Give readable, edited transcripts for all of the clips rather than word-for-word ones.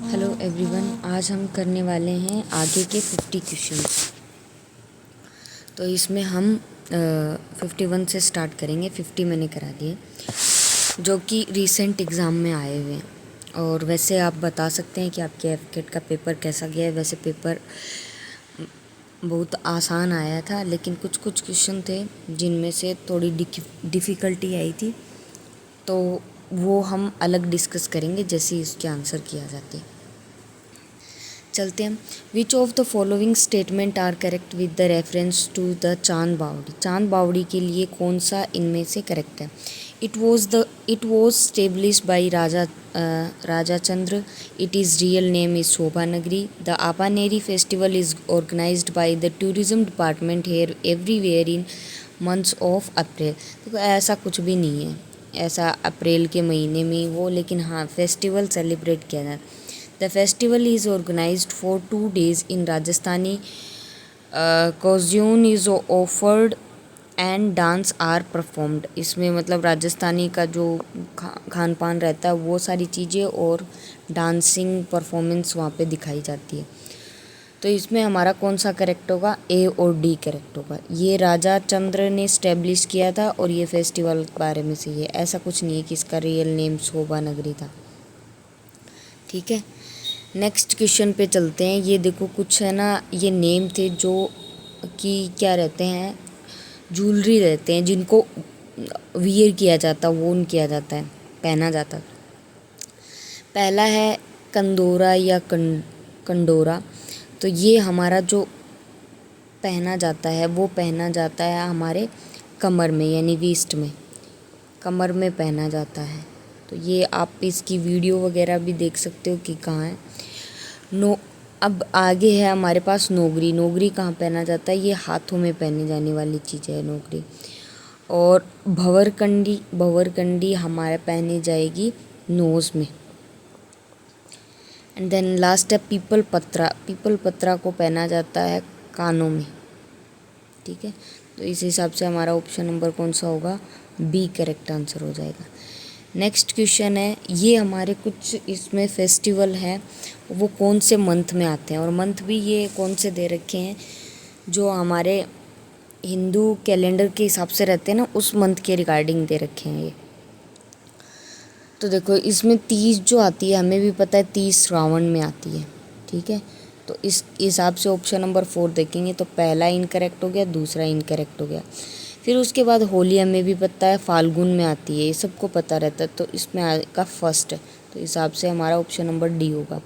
Hello everyone, आज हम करने वाले हैं आगे के 50 क्वेश्चंस। तो इसमें हम 51 से स्टार्ट करेंगे। 50 मैंने करा दिए जो कि रीसेंट एग्ज़ाम में आए हुए हैं। और वैसे आप बता सकते हैं कि आपके एफकेट का पेपर कैसा गया है। वैसे पेपर बहुत आसान आया था, लेकिन कुछ कुछ क्वेश्चन थे जिनमें से थोड़ी डिफ़िकल्टी आई थी, तो वो हम अलग डिस्कस करेंगे जैसे इसके आंसर किया जाते हैं। चलते हैं। Which of the following statement are correct with the reference to the Chand Baori. चांद बावड़ी के लिए कौन सा इनमें से करेक्ट है। It was establish by Raja Chandra. It is real name is Shobha Nagari. The Abhaneri festival is organised by the tourism department here everywhere in months of April. देखो ऐसा कुछ भी नहीं है, ऐसा अप्रैल के महीने में वो, लेकिन हाँ फेस्टिवल सेलिब्रेट किया जाता है। The festival is organized for 2 days in Rajasthani cuisine is offered and dance are performed. इसमें मतलब राजस्थानी का जो खान पान रहता है वो सारी चीज़ें और डांसिंग परफॉर्मेंस वहाँ पे दिखाई जाती है। तो इसमें हमारा कौन सा करेक्ट होगा, ए और डी करेक्ट होगा। ये राजा चंद्र ने स्टैब्लिश किया था और ये फेस्टिवल के बारे में से ये ऐसा कुछ नहीं है कि इसका रियल नेम शोभा नगरी था। ठीक है, नेक्स्ट क्वेश्चन पे चलते हैं। ये देखो कुछ है ना, ये नेम थे जो कि क्या रहते हैं, ज्वेलरी रहते हैं जिनको वियर किया जाता, वोन किया जाता है, पहना जाता। पहला है कंदोरा या कंडोरा। तो ये हमारा जो पहना जाता है वो पहना जाता है हमारे कमर में, यानी वेस्ट में, कमर में पहना जाता है। तो ये आप इसकी वीडियो वगैरह भी देख सकते हो कि कहाँ है। अब आगे है हमारे पास नोगरी। नोगरी कहाँ पहना जाता है, ये हाथों में पहनी जाने वाली चीज़ है नोगरी। और भंवरकंडी, भंवरकंडी हमारे पहनी जाएगी नोज़ में। एंड देन लास्ट है पीपल पत्रा। पीपल पत्रा को पहना जाता है कानों में। ठीक है, तो इस हिसाब से हमारा ऑप्शन नंबर कौन सा होगा, बी करेक्ट आंसर हो जाएगा। नेक्स्ट क्वेश्चन है, ये हमारे कुछ इसमें फेस्टिवल है वो कौन से मंथ में आते हैं, और मंथ भी ये कौन से दे रखे हैं जो हमारे हिंदू कैलेंडर के हिसाब से रहते हैं ना, उस मंथ के रिगार्डिंग दे रखे हैं ये। तो देखो इसमें 30 जो आती है हमें भी पता है 30 श्रावण में आती है। ठीक है, तो इस हिसाब से ऑप्शन नंबर 4 देखेंगे तो पहला इनकरेक्ट हो गया, दूसरा इनकरेक्ट हो गया। फिर उसके बाद होली हमें भी पता है फाल्गुन में आती है, ये सबको पता रहता है, तो इसमें आएगा फर्स्ट। तो हिसाब से हमारा ऑप्शन नंबर डी होगा।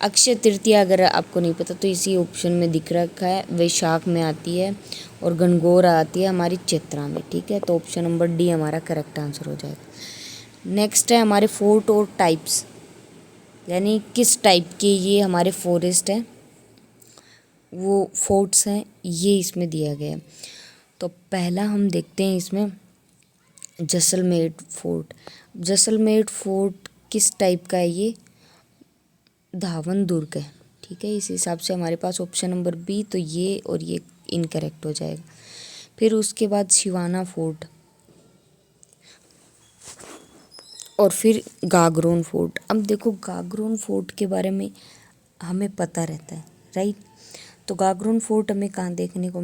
अक्षय तृतीया अगर आपको नहीं पता तो इसी ऑप्शन में दिख रखा है, वैशाख में आती है, और गणगौर आती है हमारी चैत्रा में। ठीक है, तो ऑप्शन नंबर डी हमारा करेक्ट आंसर हो जाएगा। नेक्स्ट है हमारे फोर्ट और टाइप्स, यानी किस टाइप के ये हमारे फॉरेस्ट हैं, वो फोर्ट्स हैं, ये इसमें दिया गया है। तो पहला हम देखते हैं इसमें जैसलमेर फोर्ट। जैसलमेर फोर्ट किस टाइप का है, ये धावन दुर्ग है। ठीक है, इस हिसाब से हमारे पास ऑप्शन नंबर बी, तो ये और ये इनकरेक्ट हो जाएगा। फिर उसके बाद शिवाना फोर्ट, और फिर गागरोन फोर्ट। अब देखो गागरोन फोर्ट के बारे में हमें पता रहता है, राइट। तो गागरोन फोर्ट हमें कहाँ देखने को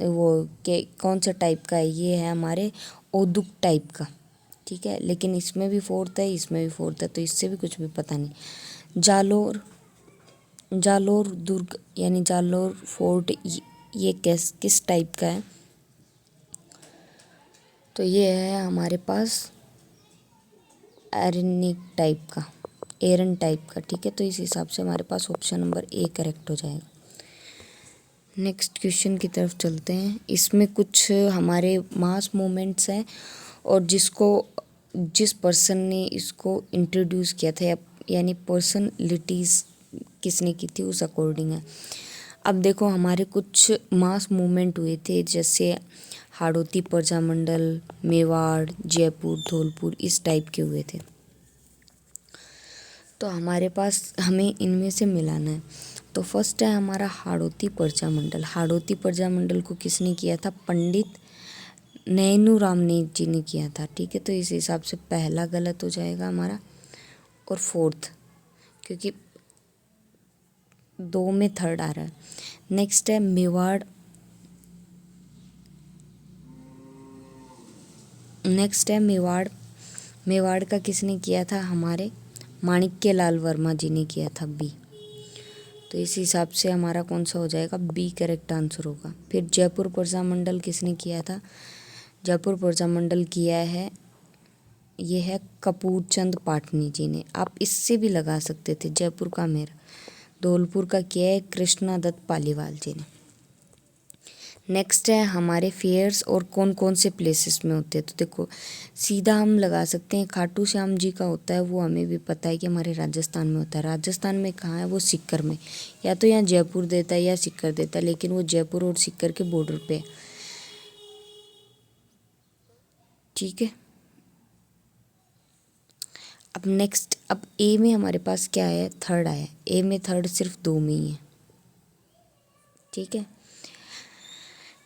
वो के कौन सा टाइप का है, ये है हमारे ओदुक टाइप का। ठीक है, लेकिन इसमें भी फोर्थ है, इसमें भी फोर्थ है, तो इससे भी कुछ भी पता नहीं। जालोर दुर्ग यानी जालोर फोर्ट, ये किस टाइप का है, तो ये है हमारे पास एरनिक टाइप का, एरन टाइप का। ठीक है, तो इस हिसाब से हमारे पास ऑप्शन नंबर ए करेक्ट हो जाएगा। नेक्स्ट क्वेश्चन की तरफ चलते हैं। इसमें कुछ हमारे मास मूवमेंट्स हैं, और जिस पर्सन ने इसको इंट्रोड्यूस किया था, यानी पर्सनलिटीज़ किसने की थी, उस अकॉर्डिंग है। अब देखो हमारे कुछ मास मूवमेंट हुए थे, जैसे हाड़ौती प्रजामंडल, मेवाड़, जयपुर, धौलपुर, इस टाइप के हुए थे। तो हमारे पास हमें इनमें से मिलाना है। तो फर्स्ट है हमारा हाड़ौती प्रजामंडल। हाड़ौती प्रजामंडल को किसने किया था, पंडित नैनूराम ने जी ने किया था। ठीक है, तो इस हिसाब से पहला गलत हो जाएगा हमारा, और फोर्थ, क्योंकि 2 में थर्ड आ रहा है। नेक्स्ट है मेवाड़। नेक्स्ट है मेवाड़। मेवाड़ का किसने किया था? हमारे माणिक्यलाल वर्मा जी ने किया था, बी। तो इस हिसाब से हमारा कौन सा हो जाएगा? बी करेक्ट आंसर होगा। फिर जयपुर प्रजामंडल किसने किया था? जयपुर प्रजामंडल किया है, ये है कपूर चंद पाटनी जी ने। आप इससे भी लगा सकते थे, जयपुर का मेयर। धौलपुर का किया है कृष्णा दत्त पालीवाल जी ने। नेक्स्ट है हमारे फेयर्स और कौन कौन से प्लेसेस में होते हैं। तो देखो सीधा हम लगा सकते हैं, खाटू श्याम जी का होता है, वो हमें भी पता है कि हमारे राजस्थान में होता है। राजस्थान में कहाँ है? वो सीकर में। या तो यहाँ जयपुर देता है या सीकर देता है, लेकिन वो जयपुर और सीकर के बॉर्डर पे है। ठीक है। अब नेक्स्ट, अब ए में हमारे पास क्या है? थर्ड आया। ए में थर्ड सिर्फ 2 में ही है। ठीक है।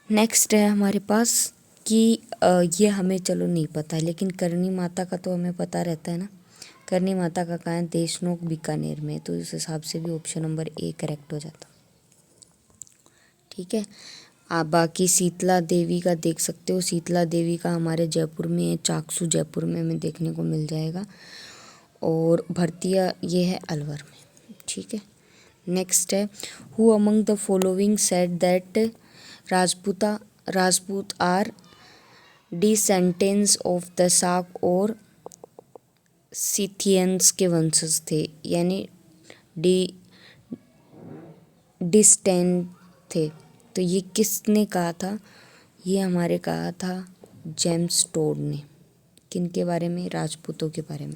नेक्स्ट है हमारे पास कि ये हमें चलो नहीं पता है, लेकिन करनी माता का तो हमें पता रहता है ना। करनी माता का कहाँ है? देशनोक बीकानेर में। तो इस हिसाब से भी ऑप्शन नंबर ए करेक्ट हो जाता। ठीक है। आप बाकी शीतला देवी का देख सकते हो। शीतला देवी का हमारे जयपुर में है, चाकसू जयपुर में हमें देखने को मिल जाएगा। और भरतिया ये है अलवर में। ठीक है। नेक्स्ट है who among the following said that Rajput are descendants of the Saka और सिथियंस के वंशज थे, यानी डी डिस्टेंट थे। तो ये किसने कहा था? ये हमारे कहा था जेम्स टोड ने। किन के बारे में? राजपूतों के बारे में।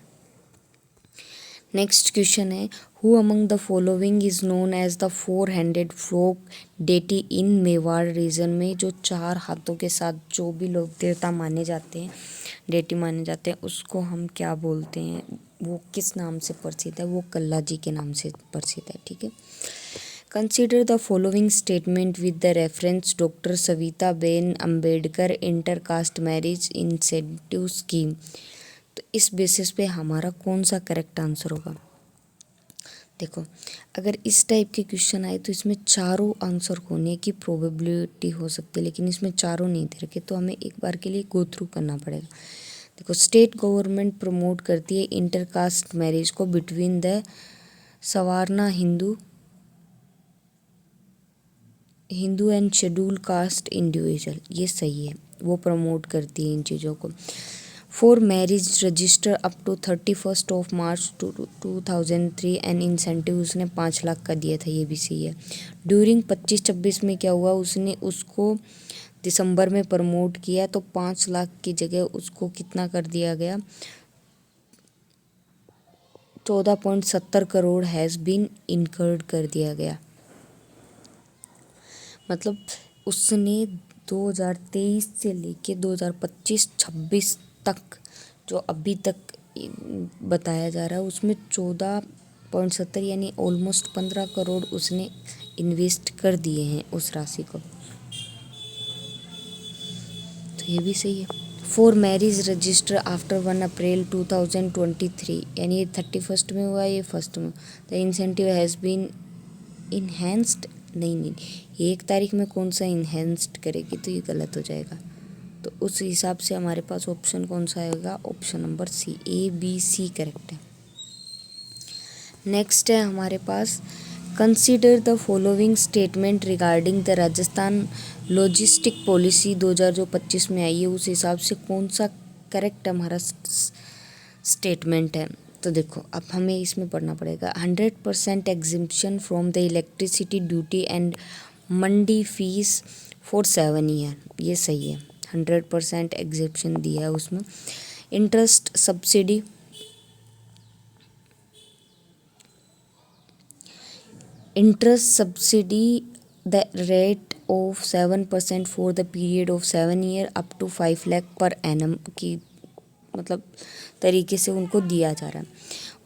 नेक्स्ट क्वेश्चन है who among the following is known as the 4 handed folk deity in Mewar region में जो 4 हाथों के साथ जो भी लोग देवता माने जाते हैं, डेटी माने जाते हैं, उसको हम क्या बोलते हैं? वो किस नाम से प्रसिद्ध है? वो कल्ला जी के नाम से प्रसिद्ध है। ठीक है। Consider the following statement with the reference doctor Savita Ben Ambedkar intercaste marriage incentive scheme. तो इस बेसिस पे हमारा कौन सा करेक्ट आंसर होगा? देखो अगर इस टाइप के क्वेश्चन आए तो इसमें चारों आंसर होने की प्रोबेबिलिटी हो सकती है, लेकिन इसमें चारों नहीं दे रखे, तो हमें एक बार के लिए गो थ्रू करना पड़ेगा। देखो स्टेट गवर्नमेंट प्रमोट करती है इंटरकास्ट मैरिज को between the Savarna Hindu and scheduled caste individual, ये सही है, वो प्रमोट करती है इन चीज़ों को। For marriage register up to 31 March 2003 and incentive उसने 5 लाख का दिया था, ये भी सही है। ड्यूरिंग 25-26 में क्या हुआ? उसने उसको दिसंबर में प्रमोट किया, तो 5 लाख की जगह उसको कितना कर दिया गया? 14.70 करोड़ हैज़ बीन इनकर्ड कर दिया गया। मतलब उसने 2023 से लेके 2025-26 तक जो अभी तक बताया जा रहा है उसमें 14.70 यानी ऑलमोस्ट 15 करोड़ उसने इन्वेस्ट कर दिए हैं उस राशि को। तो ये भी सही है। For marriage register after 1 April 2023 यानी ये 31 में हुआ, ये फर्स्ट में। The incentive has been enhanced, नहीं 1 तारीख में कौन सा इन्हेंस्ड करेगी, तो ये गलत हो जाएगा। तो उस हिसाब से हमारे पास ऑप्शन कौन सा आएगा? Option number C, A B C correct है। नेक्स्ट है हमारे पास consider the following statement regarding the Rajasthan logistic policy 2025 में आई है, उस हिसाब से कौन सा करेक्ट हमारा स्टेटमेंट है? तो देखो अब हमें इसमें पढ़ना पड़ेगा 100% exemption from the electricity duty and mandi fees for 7 year, ये सही है। 100% एग्जिम्पशन दिया है उसमें। Interest subsidy the rate of 7% for the period of 7 year up to 5 lakh per annum की मतलब तरीके से उनको दिया जा रहा है।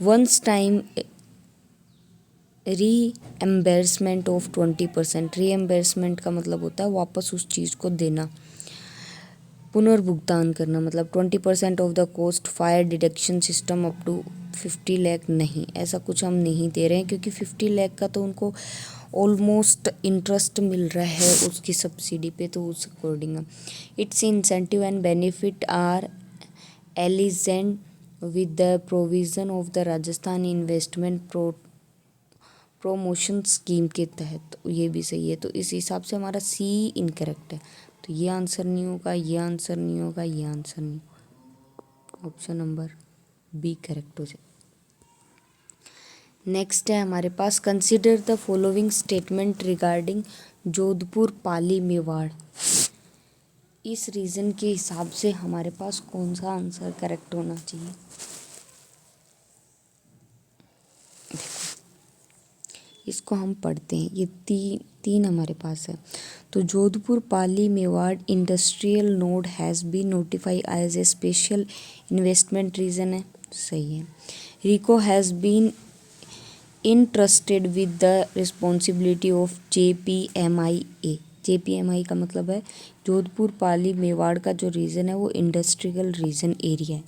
Once time reimbursement of 20%। Reimbursement का मतलब होता है वापस उस चीज़ को देना। पुनर्भुगतान करना मतलब 20% of the cost, fire deduction system up to 50 lakh, नहीं ऐसा कुछ हम नहीं दे रहे हैं क्योंकि 50 लाख का तो उनको ऑलमोस्ट इंटरेस्ट मिल रहा है उसकी सब्सिडी पे, तो उस according its incentive and benefit are eligible with the provision of the Rajasthan investment promotion scheme के तहत, तो ये भी सही है। तो इस हिसाब से हमारा सी इनकरेक्ट है, तो ये आंसर नहीं होगा, ये आंसर नहीं होगा, ये आंसर नहीं होगा, ऑप्शन नंबर बी करेक्ट हो जाए। नेक्स्ट है हमारे पास consider the following statement regarding Jodhpur Pali Mewar. इस रीजन के हिसाब से हमारे पास कौन सा आंसर करेक्ट होना चाहिए। इसको हम पढ़ते हैं, ये तीन हमारे पास है। तो Jodhpur Pali Mewar industrial node has been notify as a special investment region है, सही है। RIICO has been entrusted with the responsibility of JPMIA। JPMI का मतलब है जोधपुर पाली मेवाड़ का जो रीजन है वो इंडस्ट्रियल रीजन एरिया है,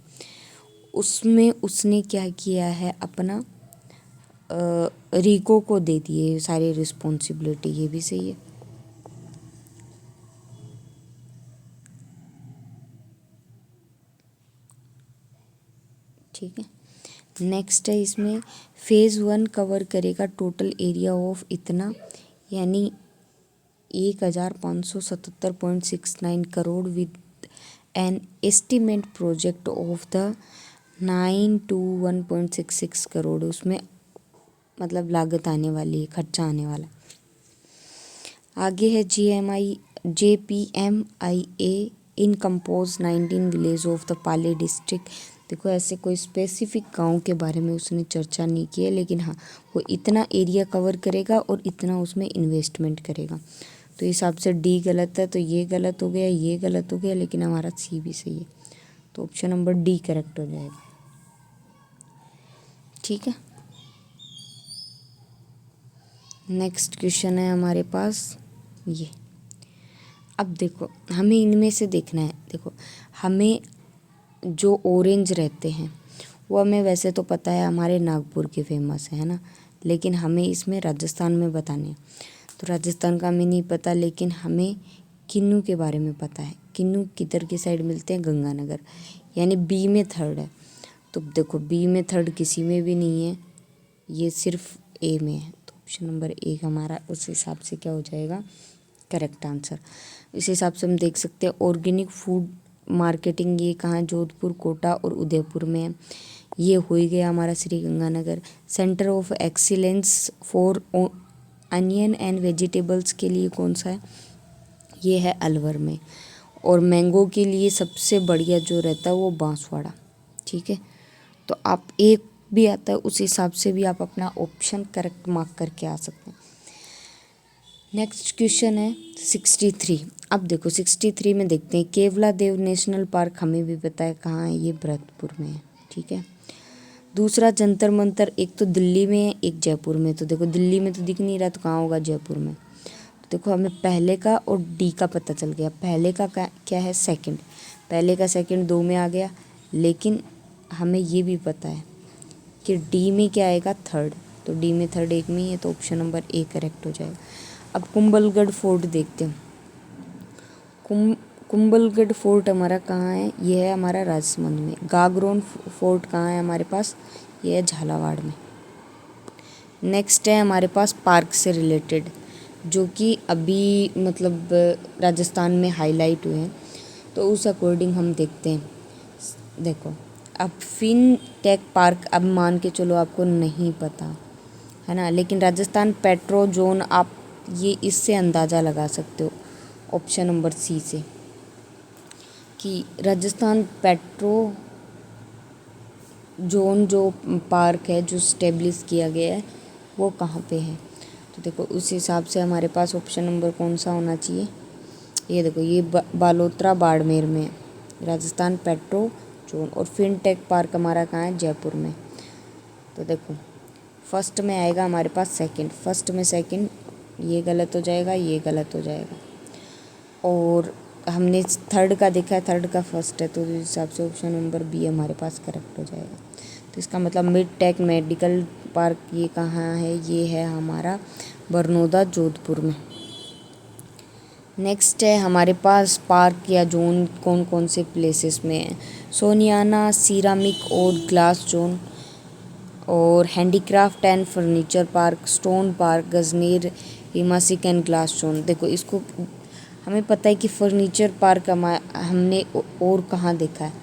उसमें उसने क्या किया है अपना रिको को दे दिए सारी रिस्पॉन्सिबिलिटी, ये भी सही है। ठीक है, नेक्स्ट है इसमें फेज़ 1 कवर करेगा टोटल एरिया ऑफ इतना, यानी 1577.69 crore with an estimate project of the 921.66 crore, उसमें मतलब लागत आने वाली है, खर्चा आने वाला। आगे है JPMIA in compose 19 village of the Pali district. देखो ऐसे कोई स्पेसिफिक गांव के बारे में उसने चर्चा नहीं की है, लेकिन हाँ वो इतना एरिया कवर करेगा और इतना उसमें इन्वेस्टमेंट करेगा, तो इस हिसाब से डी गलत है, तो ये गलत हो गया, ये गलत हो गया, लेकिन हमारा सी भी सही है, तो ऑप्शन नंबर डी करेक्ट हो जाएगा। ठीक है, नेक्स्ट क्वेश्चन है हमारे पास ये। अब देखो हमें इनमें से देखना है, देखो हमें जो ऑरेंज रहते हैं वो हमें वैसे तो पता है हमारे नागपुर के फेमस है ना, लेकिन हमें इसमें राजस्थान में बताने हैं। तो राजस्थान का हमें नहीं पता, लेकिन हमें किन्नू के बारे में पता है। किन्नू किधर की साइड मिलते हैं, गंगानगर, यानी बी में थर्ड है। तो देखो बी में थर्ड किसी में भी नहीं है, ये सिर्फ ए में है, तो ऑप्शन नंबर ए हमारा उस हिसाब से क्या हो जाएगा, करेक्ट आंसर। इस हिसाब से हम देख सकते हैं ऑर्गेनिक फूड मार्केटिंग ये कहाँ, जोधपुर, कोटा और उदयपुर में है। ये हो ही गया हमारा Shri Ganganagar. Centre of excellence for onion and vegetables के लिए कौन सा है, ये है अलवर में। और मैंगो के लिए सबसे बढ़िया जो रहता है वो बांसवाड़ा। ठीक है, तो आप एक भी आता है उस हिसाब से भी आप अपना ऑप्शन करेक्ट मार्क करके आ सकते हैं। नेक्स्ट क्वेश्चन है 63। अब देखो 63 में देखते हैं केवला देव नेशनल पार्क, हमें भी पता है कहाँ है, ये भरतपुर में है। ठीक है, दूसरा जंतर मंतर एक तो दिल्ली में है, एक जयपुर में। तो देखो दिल्ली में तो दिख नहीं रहा, तो कहाँ होगा, जयपुर में। तो देखो हमें पहले का और डी का पता चल गया। पहले का क्या है, सेकंड, पहले का सेकंड 2 में आ गया, लेकिन हमें ये भी पता है कि डी में क्या आएगा, थर्ड। तो डी में थर्ड 1 में ही है, तो ऑप्शन नंबर ए करेक्ट हो जाएगा। अब कुंभलगढ़ फोर्ट देखते हैं। कुंभलगढ़ फोर्ट हमारा कहाँ है, ये है हमारा राजसमंद में। गागरोन फोर्ट कहाँ है हमारे पास, ये है झालावाड़ में। नेक्स्ट है हमारे पास पार्क से रिलेटेड, जो कि अभी मतलब राजस्थान में हाईलाइट हुए हैं, तो उस अकॉर्डिंग हम देखते हैं। देखो अब फिन टेक पार्क, अब मान के चलो आपको नहीं पता है ना, लेकिन राजस्थान पेट्रो जोन आप ये इससे अंदाज़ा लगा सकते हो ऑप्शन नंबर सी से, कि राजस्थान पेट्रो जोन जो पार्क है जो स्टेब्लिश किया गया है वो कहाँ पे है। तो देखो उस हिसाब से हमारे पास ऑप्शन नंबर कौन सा होना चाहिए, ये देखो ये बालोतरा बाड़मेर में है, राजस्थान पेट्रो जोन। और फिनटेक पार्क हमारा कहाँ है, जयपुर में। तो देखो फर्स्ट में आएगा हमारे पास सेकंड, फर्स्ट में सेकंड, ये गलत हो जाएगा, ये गलत हो जाएगा। और हमने थर्ड का देखा है, थर्ड का फर्स्ट है, तो इस हिसाब से ऑप्शन नंबर बी हमारे पास करेक्ट हो जाएगा। तो इसका मतलब मिड टेक मेडिकल पार्क ये कहाँ है, ये है हमारा बरनौदा जोधपुर में। नेक्स्ट है हमारे पास पार्क या जोन कौन कौन से प्लेसेस में है। सोनियाना, सिरामिक और ग्लास जोन, और handicraft and furniture park, stone park, Gajner, हिमासिक एंड ग्लास जोन। देखो इसको हमें पता है कि फर्नीचर पार्क हमने और कहाँ देखा है,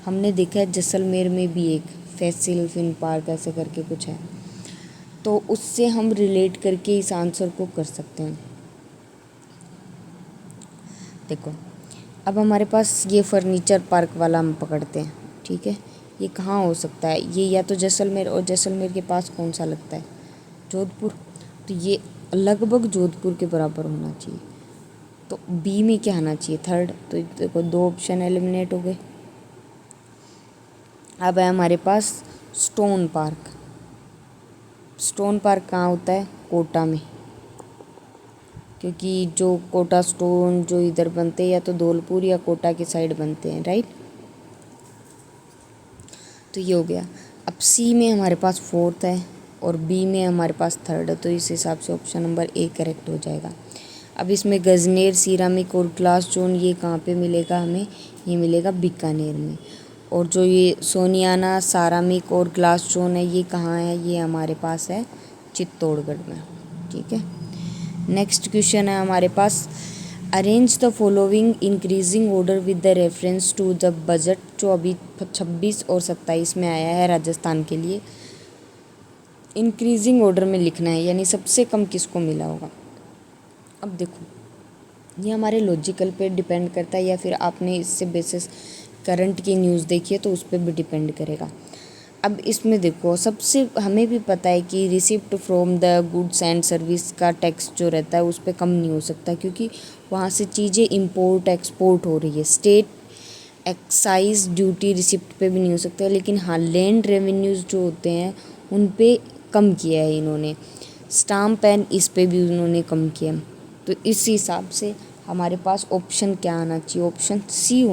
हमने देखा है जैसलमेर में भी एक फैसिल फिन पार्क ऐसे करके कुछ है, तो उससे हम रिलेट करके इस आंसर को कर सकते हैं। देखो अब हमारे पास ये फर्नीचर पार्क वाला हम पकड़ते हैं, ठीक है। ये कहाँ हो सकता है, ये या तो जैसलमेर, और जैसलमेर के पास कौन सा लगता है, जोधपुर, तो ये लगभग जोधपुर के बराबर होना चाहिए। तो बी में क्या आना चाहिए, थर्ड। तो देखो 2 ऑप्शन एलिमिनेट हो गए। अब है हमारे पास स्टोन पार्क। स्टोन पार्क कहाँ होता है, कोटा में, क्योंकि जो कोटा स्टोन जो इधर बनते हैं या तो धौलपुर या कोटा के साइड बनते हैं, राइट। तो ये हो गया। अब सी में हमारे पास फोर्थ है और बी में हमारे पास थर्ड है, तो इस हिसाब से ऑप्शन नंबर ए करेक्ट हो जाएगा। अब इसमें गजनेर, सिरामिक और ग्लास जोन ये कहाँ पे मिलेगा हमें, ये मिलेगा बीकानेर में। और जो ये सोनियाना, सारामिक और ग्लास जोन है ये कहाँ है, ये हमारे पास है चित्तौड़गढ़ में, ठीक है। नेक्स्ट क्वेश्चन है हमारे पास, arrange the following increasing order with the reference to the budget, जो अभी 26 और 27 में आया है राजस्थान के लिए। इंक्रीजिंग ऑर्डर में लिखना है, यानी सबसे कम किसको मिला होगा। अब देखो ये हमारे लॉजिकल पे डिपेंड करता है, या फिर आपने इससे बेसिस करंट की न्यूज़ देखी है तो उस पर भी डिपेंड करेगा। अब इसमें देखो सबसे हमें भी पता है कि receipt from the goods and service का टैक्स जो रहता है उस पर कम नहीं हो सकता, क्योंकि वहाँ से चीज़ें इंपोर्ट एक्सपोर्ट हो रही है। स्टेट एक्साइज ड्यूटी रिसिप्ट पे भी नहीं हो सकता, लेकिन हाँ लैंड रेवेन्यूज़ जो होते हैं उन पे कम किया है इन्होंने। स्टाम्प एंड इस पे भी उन्होंने कम किया। तो इस हिसाब से हमारे पास ऑप्शन क्या आना चाहिए, ऑप्शन सी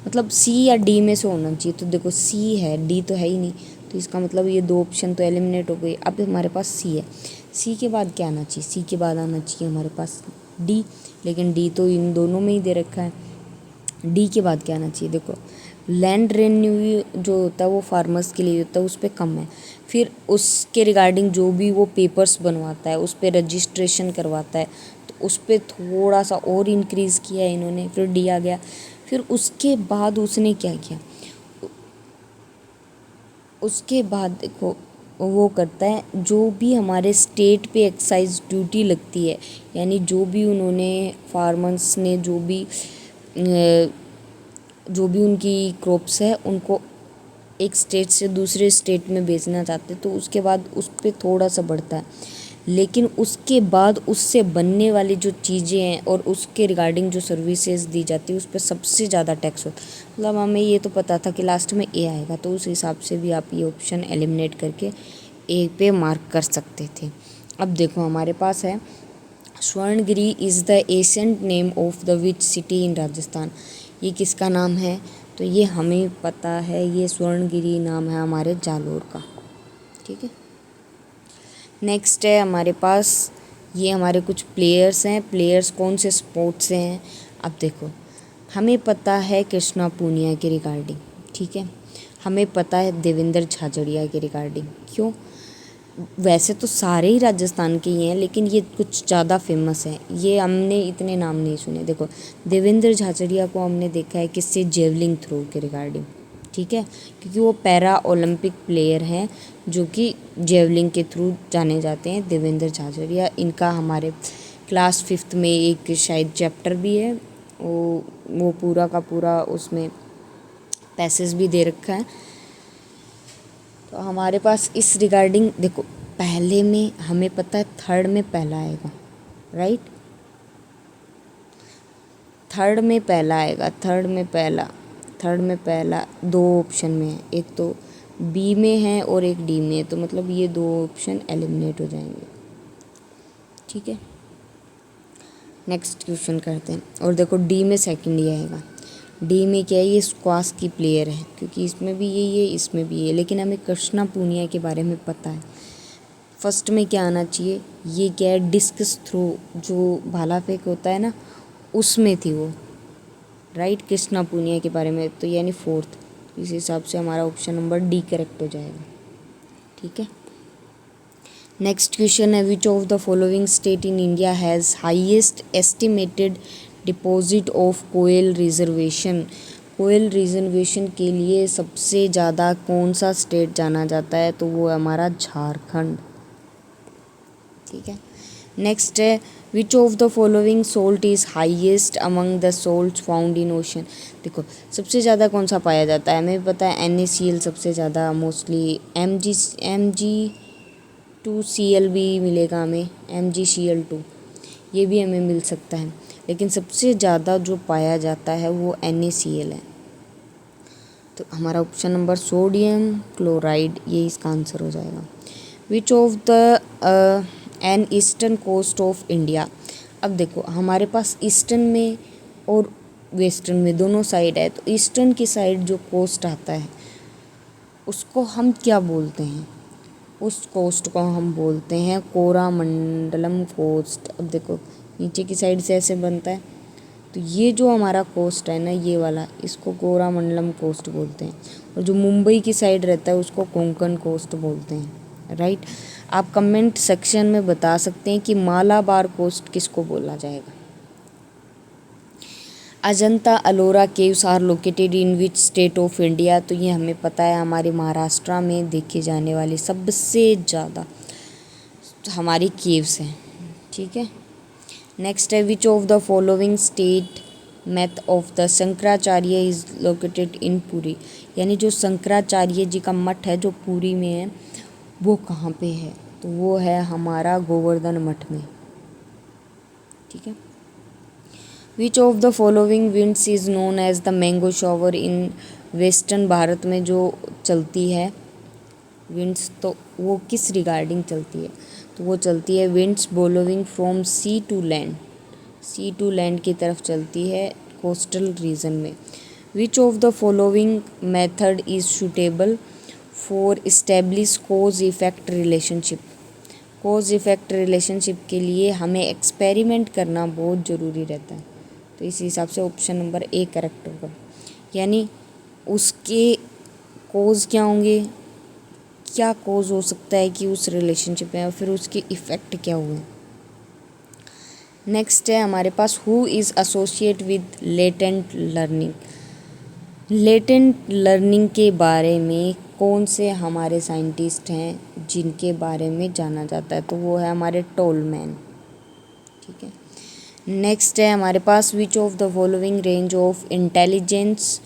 मतलब सी या डी में से होना चाहिए। तो देखो सी है, डी तो है ही नहीं, तो इसका मतलब ये 2 ऑप्शन तो एलिमिनेट हो गई। अब हमारे पास सी है, सी के बाद क्या आना चाहिए, सी के बाद आना चाहिए हमारे पास डी, लेकिन डी तो इन दोनों में ही दे रखा है। डी के बाद क्या आना चाहिए, देखो लैंड रेन्यू जो होता है वो फार्मर्स के लिए होता है, उस पर कम है। फिर उसके रिगार्डिंग जो भी वो पेपर्स बनवाता है, उस पर रजिस्ट्रेशन करवाता है, तो उस पर थोड़ा सा और इंक्रीज़ किया है इन्होंने, फिर डी आ गया। फिर उसके बाद उसने क्या किया, उसके बाद देखो वो करता है जो भी हमारे स्टेट पे एक्साइज ड्यूटी लगती है, यानी जो भी उन्होंने फार्मर्स ने जो भी उनकी क्रॉप्स है उनको एक स्टेट से दूसरे स्टेट में बेचना चाहते, तो उसके बाद उस पर थोड़ा सा बढ़ता है। लेकिन उसके बाद उससे बनने वाली जो चीज़ें हैं और उसके रिगार्डिंग जो सर्विसेज दी जाती है उस पर सबसे ज़्यादा टैक्स होता है। मतलब हमें ये तो पता था कि लास्ट में ए आएगा, तो उस हिसाब से भी आप ये ऑप्शन एलिमिनेट करके ए पे मार्क कर सकते थे। अब देखो हमारे पास है Swarnagiri is the ancient name of the which city in Rajasthan. ये किसका नाम है, तो ये हमें पता है, ये स्वर्णगिरी नाम है हमारे जालोर का, ठीक है। नेक्स्ट है हमारे पास, ये हमारे कुछ प्लेयर्स हैं, प्लेयर्स कौन से स्पोर्ट्स से हैं। अब देखो हमें पता है कृष्णा पूनिया के रिगार्डिंग, ठीक है। हमें पता है देवेंद्र झाझड़िया के रिगार्डिंग, क्यों, वैसे तो सारे ही राजस्थान के ही हैं, लेकिन ये कुछ ज़्यादा फेमस हैं, ये हमने इतने नाम नहीं सुने। देखो देवेंद्र झाझड़िया को हमने देखा है किससे, जेवलिंग थ्रो के रिगार्डिंग, ठीक है, क्योंकि वो पैरा ओलंपिक प्लेयर हैं जो कि जेवलिंग के थ्रू जाने जाते हैं, देवेंद्र झाझड़िया। इनका हमारे क्लास 5th में एक शायद चैप्टर भी है, वो पूरा का पूरा उसमें पैसेज भी दे रखा है। तो हमारे पास इस रिगार्डिंग देखो पहले में हमें पता है थर्ड में पहला आएगा, राइट, थर्ड में पहला आएगा, थर्ड में पहला 2 ऑप्शन में है, एक तो बी में है और एक डी में है, तो मतलब ये 2 ऑप्शन एलिमिनेट हो जाएंगे, ठीक है। नेक्स्ट क्वेश्चन करते हैं। और देखो डी में सेकंड ही आएगा। डी में क्या है, ये स्क्वाश की प्लेयर है, क्योंकि इसमें भी यही है इसमें भी है, लेकिन हमें कृष्णा पूनिया के बारे में पता है। फर्स्ट में क्या आना चाहिए, ये क्या है, डिस्कस थ्रो, जो भाला फेंक होता है ना, उसमें थी वो, राइट, कृष्णा पूनिया के बारे में, तो यानी फोर्थ। इस हिसाब से हमारा ऑप्शन नंबर डी करेक्ट हो जाएगा। ठीक है। नेक्स्ट क्वेश्चन है, which of the following state in India has highest estimated deposit of coal reservation. Coal reservation के लिए सबसे ज़्यादा कौन सा स्टेट जाना जाता है, तो वो है हमारा झारखंड। ठीक है। नेक्स्ट है, which of the following salt is highest among the salts found in ocean. देखो सबसे ज़्यादा कौन सा पाया जाता है, हमें पता है NaCl सबसे ज़्यादा, मोस्टली Mg2Cl भी मिलेगा हमें, MgCl2 ये भी हमें मिल सकता है, लेकिन सबसे ज़्यादा जो पाया जाता है वो NaCl है। तो हमारा ऑप्शन नंबर सोडियम क्लोराइड ये इसका आंसर हो जाएगा। Which of the an eastern coast of India. अब देखो हमारे पास ईस्टर्न में और वेस्टर्न में दोनों साइड है, तो ईस्टर्न की साइड जो कोस्ट आता है उसको हम क्या बोलते हैं, उस कोस्ट को हम बोलते हैं कोरामंडलम कोस्ट। अब देखो नीचे की साइड से ऐसे बनता है, तो ये जो हमारा कोस्ट है ना, ये वाला, इसको कोरामंडलम कोस्ट बोलते हैं, और जो मुंबई की साइड रहता है उसको कोंकण कोस्ट बोलते हैं, राइट। आप कमेंट सेक्शन में बता सकते हैं कि मालाबार कोस्ट किसको बोला जाएगा। Ajanta Ellora caves are located in which state of India. तो ये हमें पता है हमारे महाराष्ट्र में देखे जाने वाली सबसे ज़्यादा हमारी केव्स हैं। ठीक है। नेक्स्ट है, which of the following state math of the Shankaracharya is located in Puri. यानी जो शंकराचार्य जी का मठ है जो पुरी में है, वो कहाँ पे है, तो वो है हमारा गोवर्धन मठ में। ठीक है। Which of the following winds is known as the mango shower in western. Bharat में जो चलती है विंड्स, तो वो किस रिगार्डिंग चलती है, तो वो चलती है winds blowing from sea to land, sea to land की तरफ चलती है कोस्टल रीजन में। Which of the following method is suitable for establish cause effect relationship. Cause effect relationship के लिए हमें एक्सपेरिमेंट करना बहुत ज़रूरी रहता है, तो इस हिसाब से ऑप्शन नंबर ए करेक्ट होगा। यानी उसके कोज क्या होंगे, क्या कोज हो सकता है कि उस रिलेशनशिप में, और फिर उसके इफ़ेक्ट क्या हुए। नेक्स्ट है हमारे पास, who is associate with latent learning. Latent learning के बारे में कौन से हमारे साइंटिस्ट हैं जिनके बारे में जाना जाता है, तो वो है हमारे टोलमैन। ठीक है। नेक्स्ट है हमारे पास, which of the following range of intelligence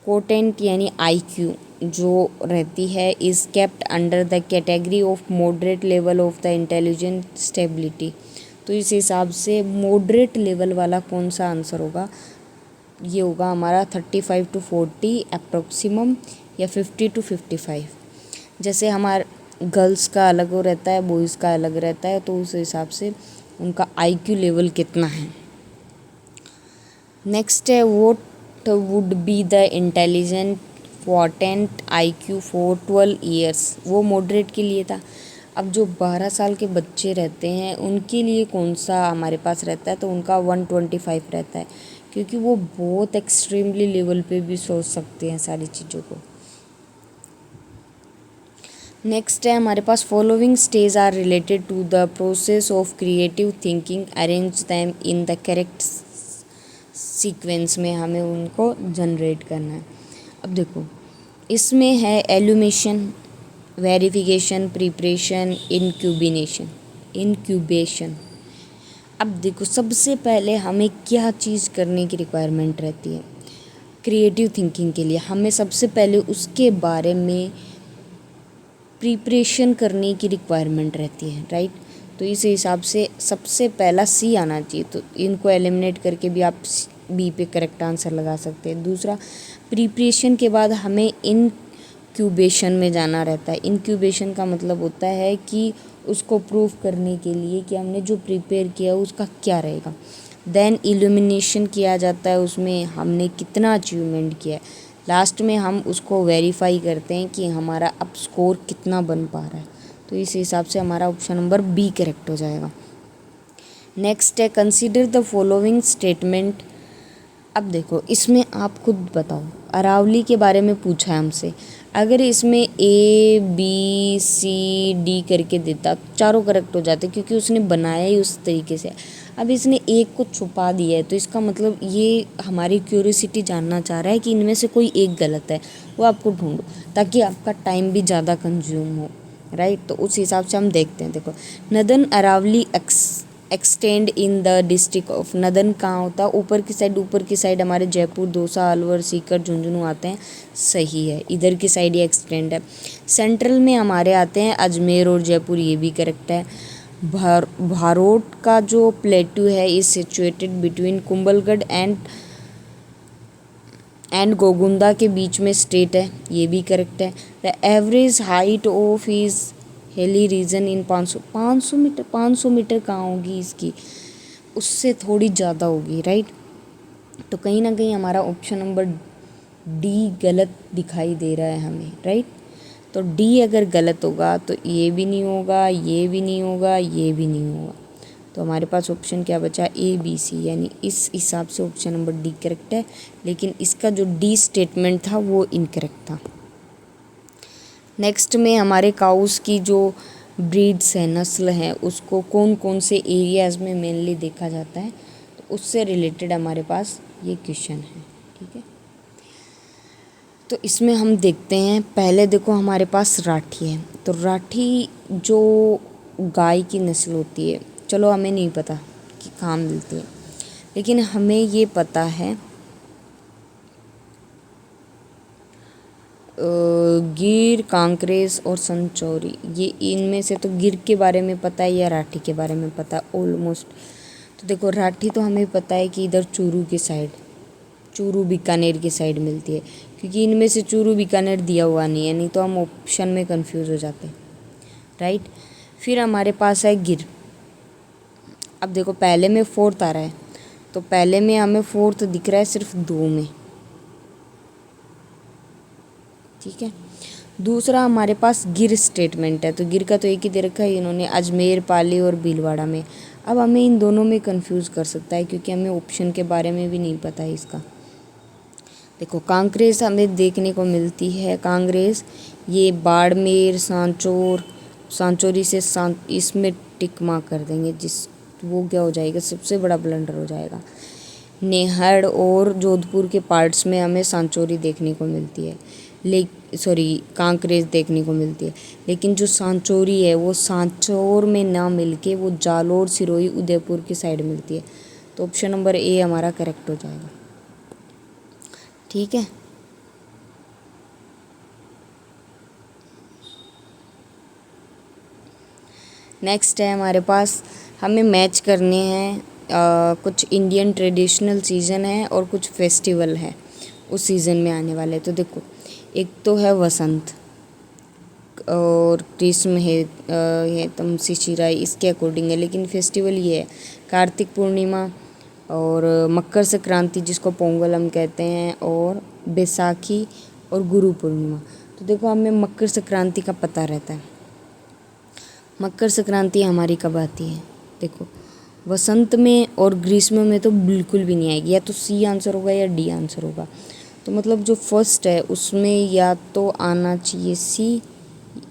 quotient यानी IQ जो रहती है is kept under the category of moderate level of the intelligent stability. तो इस हिसाब से मॉडरेट लेवल वाला कौन सा आंसर होगा, ये होगा हमारा 35 to 40 अप्रोक्सीमम, या 50 to 55। जैसे हमारे गर्ल्स का अलग हो रहता है, बॉयज़ का अलग रहता है, तो उस हिसाब से उनका IQ लेवल कितना है। नेक्स्ट है, what would be the intelligent quotient IQ for 12 years. वो मॉडरेट के लिए था। अब जो 12 साल के बच्चे रहते हैं उनके लिए कौन सा हमारे पास रहता है, तो उनका 125 रहता है, क्योंकि वो बहुत एक्सट्रीमली लेवल पे भी सोच सकते हैं सारी चीज़ों को। नेक्स्ट है हमारे पास, following stage are related to the process of creative thinking, arrange them in the correct sequence में हमें उनको जनरेट करना है। अब देखो इसमें है एल्यूमिनेशन, वेरिफिकेशन, प्रिपरेशन, इंक्यूबेशन। अब देखो सबसे पहले हमें क्या चीज़ करने की रिक्वायरमेंट रहती है क्रिएटिव थिंकिंग के लिए, हमें सबसे पहले उसके बारे में प्रिपरेशन करने की रिक्वायरमेंट रहती है, राइट। तो इस हिसाब से सबसे पहला C आना चाहिए, तो इनको एलिमिनेट करके भी आप B पे करेक्ट आंसर लगा सकते हैं। दूसरा, प्रिपरेशन के बाद हमें इनक्यूबेशन में जाना रहता है। इनक्यूबेशन का मतलब होता है कि उसको प्रूफ करने के लिए कि हमने जो प्रिपेयर किया उसका क्या रहेगा। देन इल्यूमिनेशन किया जाता है, उसमें हमने कितना अचीवमेंट किया है। लास्ट में हम उसको वेरीफाई करते हैं कि हमारा अब स्कोर कितना बन पा रहा है। तो इस हिसाब से हमारा ऑप्शन नंबर बी करेक्ट हो जाएगा। नेक्स्ट है कंसीडर द फॉलोइंग स्टेटमेंट। अब देखो इसमें आप खुद बताओ, अरावली के बारे में पूछा है हमसे। अगर इसमें ए बी सी डी करके देता तो चारों करेक्ट हो जाते, क्योंकि उसने बनाया ही उस तरीके से। अब इसने एक को छुपा दिया है, तो इसका मतलब ये हमारी क्यूरियोसिटी जानना चाह रहा है कि इनमें से कोई एक गलत है, वो आपको ढूंढो, ताकि आपका टाइम भी ज़्यादा कंज्यूम हो, राइट। तो उस हिसाब से हम देखते हैं। देखो northern Aravalli extend in the district of, northern कहाँ होता है, ऊपर की साइड। ऊपर की साइड हमारे जयपुर, दौसा, अलवर, सीकर, झुंझुनू आते हैं, सही है। इधर की साइड ये एक्सटेंड है। सेंट्रल में हमारे आते हैं अजमेर और जयपुर, ये भी करेक्ट है। भारोट का जो प्लेट्यू है is situated between Kumbhalgarh and Gogunda के बीच में स्टेट है, ये भी करेक्ट है। The average height of is hilly region in 500 metre. 500 metre कहाँ होगी इसकी, उससे थोड़ी ज़्यादा होगी, राइट। तो कहीं ना कहीं हमारा ऑप्शन नंबर डी गलत दिखाई दे रहा है हमें, राइट। तो डी अगर गलत होगा तो ये भी नहीं होगा, ये भी नहीं होगा, ये भी नहीं होगा। तो हमारे पास ऑप्शन क्या बचा, ए बी सी, यानी इस हिसाब से ऑप्शन नंबर डी करेक्ट है। लेकिन इसका जो डी स्टेटमेंट था वो इनकरेक्ट था। नेक्स्ट में हमारे काउस की जो ब्रीड्स हैं, नस्ल हैं, उसको कौन कौन से एरियाज़ में मेनली देखा जाता है, तो उससे रिलेटेड हमारे पास ये क्वेश्चन है, ठीक है। तो इसमें हम देखते हैं, पहले देखो हमारे पास राठी है। तो राठी जो गाय की नस्ल होती है, चलो हमें नहीं पता कि कहाँ मिलती है, लेकिन हमें ये पता है गिर, कांकरेज और संचौरी, ये इनमें से तो गिर के बारे में पता है या राठी के बारे में पता है ऑलमोस्ट। तो देखो राठी तो हमें पता है कि इधर चूरू की साइड, चूरू बीकानेर की साइड मिलती है, क्योंकि इनमें से चूरू बीकानेर दिया हुआ नहीं है, नहीं तो हम ऑप्शन में कंफ्यूज हो जाते हैं, राइट। फिर हमारे पास है गिर। अब देखो पहले में फोर्थ आ रहा है, तो पहले में हमें फोर्थ दिख रहा है सिर्फ 2 में, ठीक है। दूसरा हमारे पास गिर स्टेटमेंट है, तो गिर का तो एक ही दे रखा है इन्होंने, अजमेर, पाली और भीलवाड़ा में। अब हमें इन दोनों में कंफ्यूज कर सकता है, क्योंकि हमें ऑप्शन के बारे में भी नहीं पता है इसका। देखो कांकरेज हमें देखने को मिलती है, कांग्रेस ये बाड़मेर, सांचौर, सांचौरी से इसमें टिक मार्क कर देंगे, जिस वो क्या हो जाएगा, सबसे बड़ा ब्लंडर हो जाएगा। नेहड़ और जोधपुर के पार्ट्स में हमें सांचौरी देखने को मिलती है, कांकरेज देखने को मिलती है। लेकिन जो सांचौरी है वो सांचौर में ना मिलके वो जालोर, सिरोही, उदयपुर की साइड मिलती है। तो ऑप्शन नंबर ए हमारा करेक्ट हो जाएगा, ठीक है। नेक्स्ट है हमारे पास, हमें मैच करने हैं कुछ इंडियन ट्रेडिशनल सीज़न है और कुछ फेस्टिवल है उस सीज़न में आने वाले। तो देखो एक तो है वसंत और ग्रीष्म है तम शिशिरा, इसके अकॉर्डिंग है, लेकिन फेस्टिवल ये है कार्तिक पूर्णिमा और मकर संक्रांति जिसको पोंगल हम कहते हैं, और बैसाखी और गुरु पूर्णिमा। तो देखो हमें मकर संक्रांति का पता रहता है। मकर संक्रांति हमारी कब आती है, देखो वसंत में और ग्रीष्म में तो बिल्कुल भी नहीं आएगी, या तो सी आंसर होगा या डी आंसर होगा। तो मतलब जो फर्स्ट है उसमें या तो आना चाहिए सी,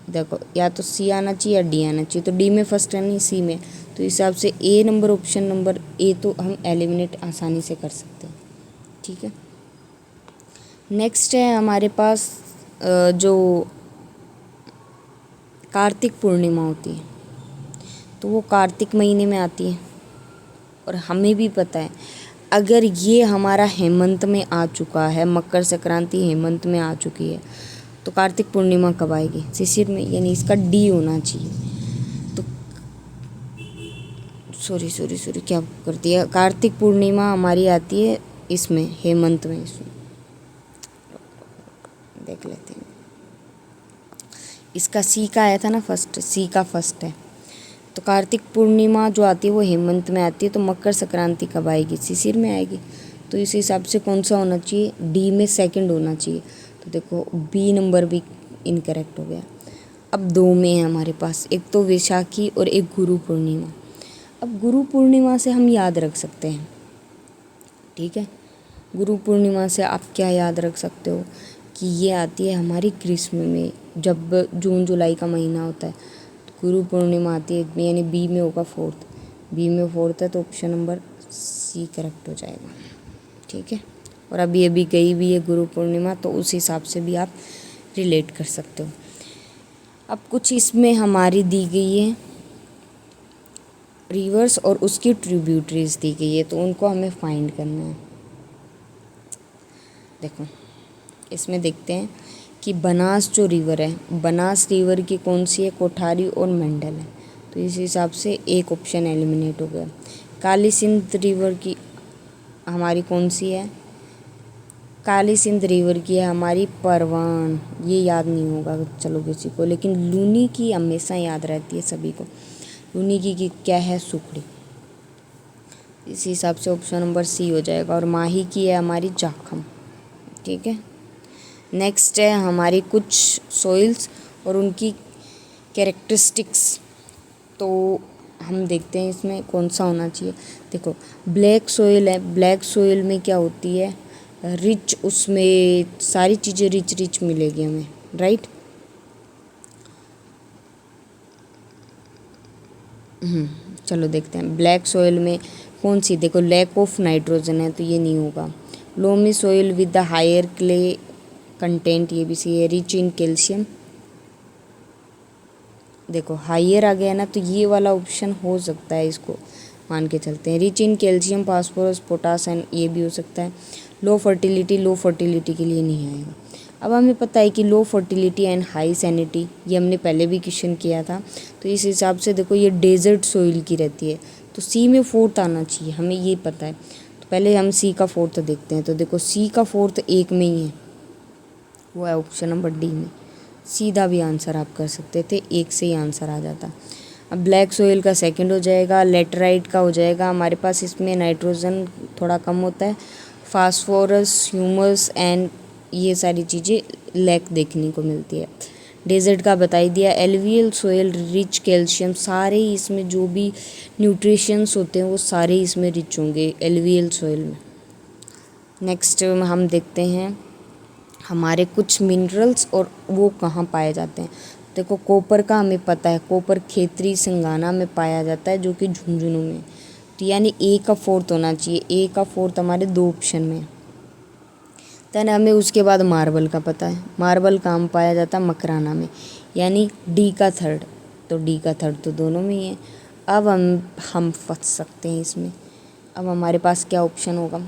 देखो या तो सी आना चाहिए या डी आना चाहिए। तो डी में फर्स्ट है नहीं, सी में, तो इस हिसाब से ए नंबर, ऑप्शन नंबर ए तो हम एलिमिनेट आसानी से कर सकते हैं, ठीक है। नेक्स्ट है हमारे पास जो कार्तिक पूर्णिमा होती है, तो वो कार्तिक महीने में आती है, और हमें भी पता है अगर ये हमारा हेमंत में आ चुका है, मकर संक्रांति हेमंत में आ चुकी है, तो कार्तिक पूर्णिमा कब आएगी, शिशिर में, यानी इसका डी होना चाहिए। तो सॉरी क्या कर दिया, कार्तिक पूर्णिमा हमारी आती है इसमें हेमंत में, इसमें देख लेते हैं। इसका सी का आया था ना फर्स्ट, सी का फर्स्ट है, तो कार्तिक पूर्णिमा जो आती है वो हेमंत में आती है, तो मकर संक्रांति कब आएगी? शिशिर में आएगी। तो इस हिसाब से कौन सा होना चाहिए? डी में सेकंड होना चाहिए। तो देखो बी नंबर भी इनकरेक्ट हो गया। अब दो में है हमारे पास, एक तो वैशाखी और एक गुरु पूर्णिमा। अब गुरु पूर्णिमा से हम याद रख सकते हैं, ठीक है। गुरु पूर्णिमा से आप क्या याद रख सकते हो कि ये आती है हमारी ग्रीष्म में, जब जून जुलाई का महीना होता है तो गुरु पूर्णिमा आती है, यानी बी में होगा फोर्थ। बी में फोर्थ है तो ऑप्शन नंबर सी करेक्ट हो जाएगा, ठीक है। और अभी अभी गई भी है गुरु पूर्णिमा, तो उस हिसाब से भी आप रिलेट कर सकते हो। अब कुछ इसमें हमारी दी गई है रिवर्स और उसकी ट्रिब्यूटरीज दी गई है, तो उनको हमें फाइंड करना है। देखो इसमें देखते हैं कि बनास जो रिवर है, बनास रिवर की कौन सी है? कोठारी और मंडल है, तो इस हिसाब से एक ऑप्शन एलिमिनेट हो गया। काली सिंध रिवर की हमारी कौन सी है? काली सिंध रिवर की है हमारी परवान। ये याद नहीं होगा चलो किसी को, लेकिन लूनी की हमेशा याद रहती है सभी को। लूनी की क्या है? सुखड़ी। इस हिसाब से ऑप्शन नंबर सी हो जाएगा। और माही की है हमारी जाखम, ठीक है। नेक्स्ट है हमारी कुछ सोइल्स और उनकी कैरेक्टरिस्टिक्स, तो हम देखते हैं इसमें कौन सा होना चाहिए। देखो ब्लैक सोइल है, ब्लैक सोइल में क्या होती है? रिच, उसमें सारी चीज़ें रिच रिच मिलेगी हमें, राइट। चलो देखते हैं ब्लैक सोइल में कौन सी। देखो लैक ऑफ नाइट्रोजन है तो ये नहीं होगा। Loamy soil with the higher clay content, ये भी सही है। रिच इन कैल्शियम, देखो हायर आ गया ना, तो ये वाला ऑप्शन हो सकता है, इसको मान के चलते हैं। Rich in calcium, phosphorus, potash and, ये भी हो सकता है। लो फर्टिलिटी, लो फर्टिलिटी के लिए नहीं आएगा। अब हमें पता है कि लो फर्टिलिटी एंड हाई सैनिटी, ये हमने पहले भी क्वेश्चन किया था, तो इस हिसाब से देखो ये डेजर्ट सोइल की रहती है, तो सी में फोर्थ आना चाहिए, हमें ये पता है। तो पहले हम सी का फोर्थ देखते हैं, तो देखो सी का फोर्थ एक में ही है, वो है ऑप्शन नंबर डी में। सीधा भी आंसर आप कर सकते थे, एक से ही आंसर आ जाता। अब ब्लैक सोइल का सेकंड हो जाएगा। लेटराइट का हो जाएगा हमारे पास, इसमें नाइट्रोजन थोड़ा कम होता है, फास्फोरस, ह्यूमस एंड ये सारी चीज़ें लैक देखने को मिलती है। डेजर्ट का बता ही दिया। एलुवियल सोइल रिच कैल्शियम, सारे ही इसमें जो भी न्यूट्रिशंस होते हैं वो सारे इसमें रिच होंगे एलुवियल सोइल में। नेक्स्ट हम देखते हैं हमारे कुछ मिनरल्स और वो कहाँ पाए जाते हैं। देखो कॉपर का हमें पता है, कॉपर खेतरी सिंगाना में पाया जाता है, जो कि झुंझुनू में, तो यानी ए का फोर्थ होना चाहिए। ए का फोर्थ हमारे दो ऑप्शन में। देन हमें उसके बाद मार्बल का पता है, मार्बल कहाँ पाया जाता है? मकराना में, यानी डी का थर्ड, तो डी का थर्ड तो दोनों में ही है। अब हम फंस सकते हैं इसमें। अब हमारे पास क्या ऑप्शन होगा?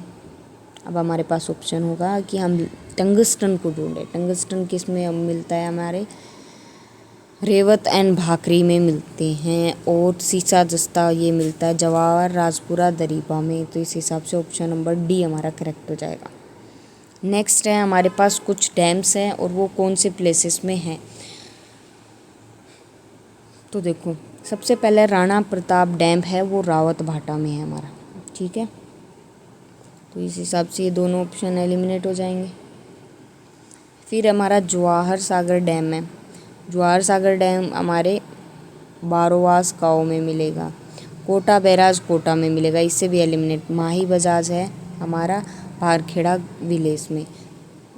अब हमारे पास ऑप्शन होगा कि हम टंगस्टन को ढूंढें। टंगस्टन किस में मिलता है? हमारे रेवत एंड भाकरी में मिलते हैं, और सीसा जस्ता ये मिलता है जवाहर, राजपुरा, दरीबा में, तो इस हिसाब से ऑप्शन नंबर डी हमारा करेक्ट हो जाएगा। नेक्स्ट है हमारे पास कुछ डैम्स हैं और वो कौन से प्लेसेस में हैं। तो देखो सबसे पहले राणा प्रताप डैम है, वो रावत भाटा में है हमारा, ठीक है। तो इस हिसाब से ये दोनों ऑप्शन एलिमिनेट हो जाएंगे। फिर हमारा जवाहर सागर डैम है, जवाहर सागर डैम हमारे बारोवास गाँव में मिलेगा। कोटा बैराज कोटा में मिलेगा, इससे भी एलिमिनेट। माही बजाज है हमारा भारखेड़ा विलेज में,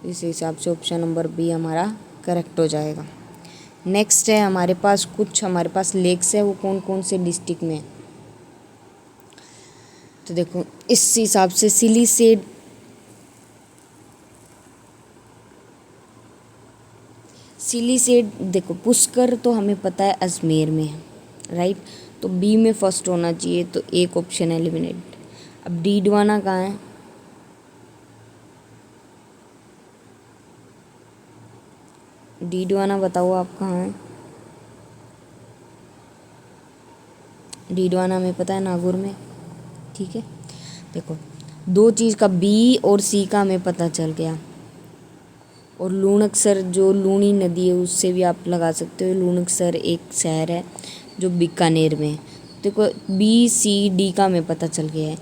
इस हिसाब से ऑप्शन नंबर बी हमारा करेक्ट हो जाएगा। नेक्स्ट है हमारे पास लेक्स है, वो कौन कौन से डिस्ट्रिक्ट में है। तो देखो इस हिसाब से सिलीसेड देखो पुष्कर तो हमें पता है अजमेर में है, राइट, तो बी में फर्स्ट होना चाहिए, तो एक ऑप्शन एलिमिनेट। अब डीडवाना कहाँ है? डीडवाना बताओ आप कहाँ है? डीडवाना में पता है नागौर में, ठीक है। देखो दो चीज़ का बी और सी का हमें पता चल गया। और लूणकसर जो लूणी नदी है उससे भी आप लगा सकते हो। लूणकसर एक शहर है जो बीकानेर में है। देखो बी सी डी का हमें पता चल गया है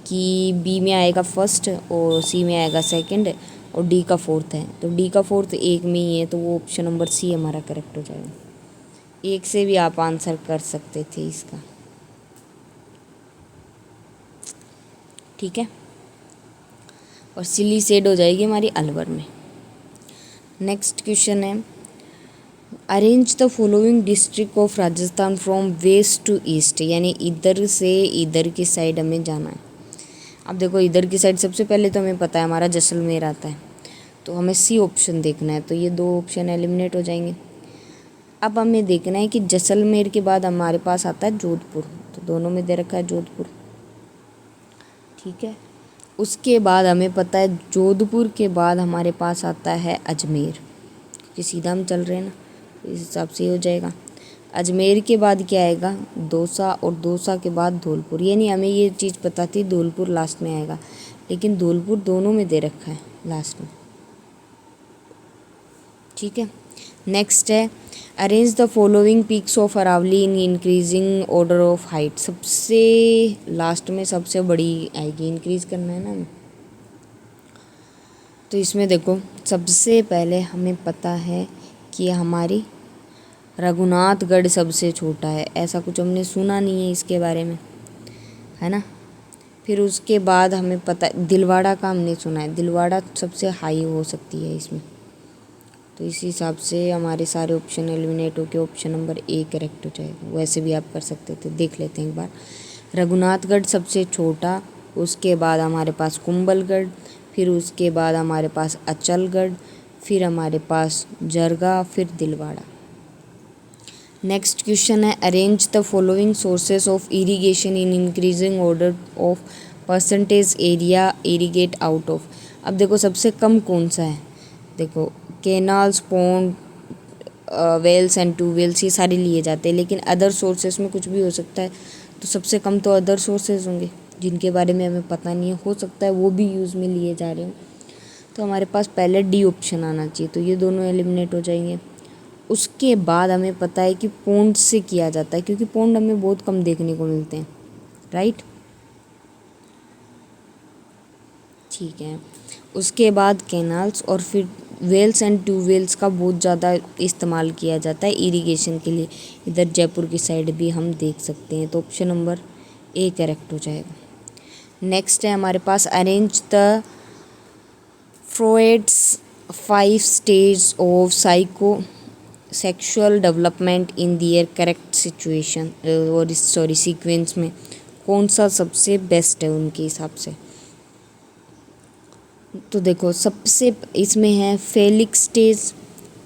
कि बी में आएगा फर्स्ट और सी में आएगा सेकंड और डी का फोर्थ है, तो डी का फोर्थ एक में ही है, तो वो ऑप्शन नंबर सी हमारा करेक्ट हो जाएगा। एक से भी आप आंसर कर सकते थे इसका, ठीक है। और सिली सेड हो जाएगी हमारी अलवर में। नेक्स्ट क्वेश्चन है, arrange the following district of Rajasthan from west to east, यानी इधर से इधर की साइड हमें जाना है। अब देखो इधर की साइड सबसे पहले तो हमें पता है हमारा जैसलमेर आता है, तो हमें सी ऑप्शन देखना है, तो ये दो ऑप्शन एलिमिनेट हो जाएंगे। अब हमें देखना है कि जैसलमेर के बाद हमारे पास आता है जोधपुर, तो दोनों में दे रखा है जोधपुर, ठीक है। उसके बाद हमें पता है जोधपुर के बाद हमारे पास आता है अजमेर, क्योंकि सीधा हम चल रहे हैं ना, तो इस हिसाब से हो जाएगा। अजमेर के बाद क्या आएगा, दौसा, और दौसा के बाद धौलपुर, यानी हमें ये चीज़ पता थी धौलपुर लास्ट में आएगा, लेकिन धौलपुर दोनों में दे रखा है लास्ट में, ठीक है। नेक्स्ट है, arrange the following peaks of Aravalli in increasing order of height, सबसे लास्ट में सबसे बड़ी आएगी, इंक्रीज करना है ना हमें। तो इसमें देखो सबसे पहले हमें पता है कि हमारी रघुनाथगढ़ सबसे छोटा है, ऐसा कुछ हमने सुना नहीं है इसके बारे में, है ना। फिर उसके बाद हमें पता दिलवाड़ा का हमने सुना है, दिलवाड़ा सबसे हाई हो सकती है इसमें, तो इस हिसाब से हमारे सारे ऑप्शन एलिमिनेट होकर ऑप्शन नंबर ए करेक्ट हो जाएगा। वैसे भी आप कर सकते थे, देख लेते हैं एक बार। रघुनाथगढ़ सबसे छोटा, उसके बाद हमारे पास कुंभलगढ़, फिर उसके बाद हमारे पास अचलगढ़, फिर हमारे पास जरगा, फिर दिलवाड़ा। नेक्स्ट क्वेश्चन है, arrange the following sources of irrigation in increasing order of percentage area irrigate out of. अब देखो सबसे कम कौन सा है, देखो canals, pond, wells and tubewells, ये सारे लिए जाते हैं, लेकिन अदर सोर्सेस में कुछ भी हो सकता है, तो सबसे कम तो अदर सोर्सेज होंगे जिनके बारे में हमें पता नहीं है, हो सकता है वो भी यूज़ में लिए जा रहे हों, तो हमारे पास पहले डी ऑप्शन आना चाहिए, तो ये दोनों एलिमिनेट हो जाएंगे। उसके बाद हमें पता है कि पॉन्ड से किया जाता है, क्योंकि पॉन्ड हमें बहुत कम देखने को मिलते हैं, राइट, ठीक है। उसके बाद कैनाल्स, और फिर वेल्स एंड ट्यूबवेल्स का बहुत ज़्यादा इस्तेमाल किया जाता है इरिगेशन के लिए, इधर जयपुर की साइड भी हम देख सकते हैं, तो ऑप्शन नंबर ए करेक्ट हो जाएगा। नेक्स्ट है हमारे पास, arrange the Freud's 5 stage of psycho sexual development in their correct situation, और सॉरी सीक्वेंस में कौन सा सबसे बेस्ट है उनके हिसाब से। तो देखो सबसे इसमें है phallic stage,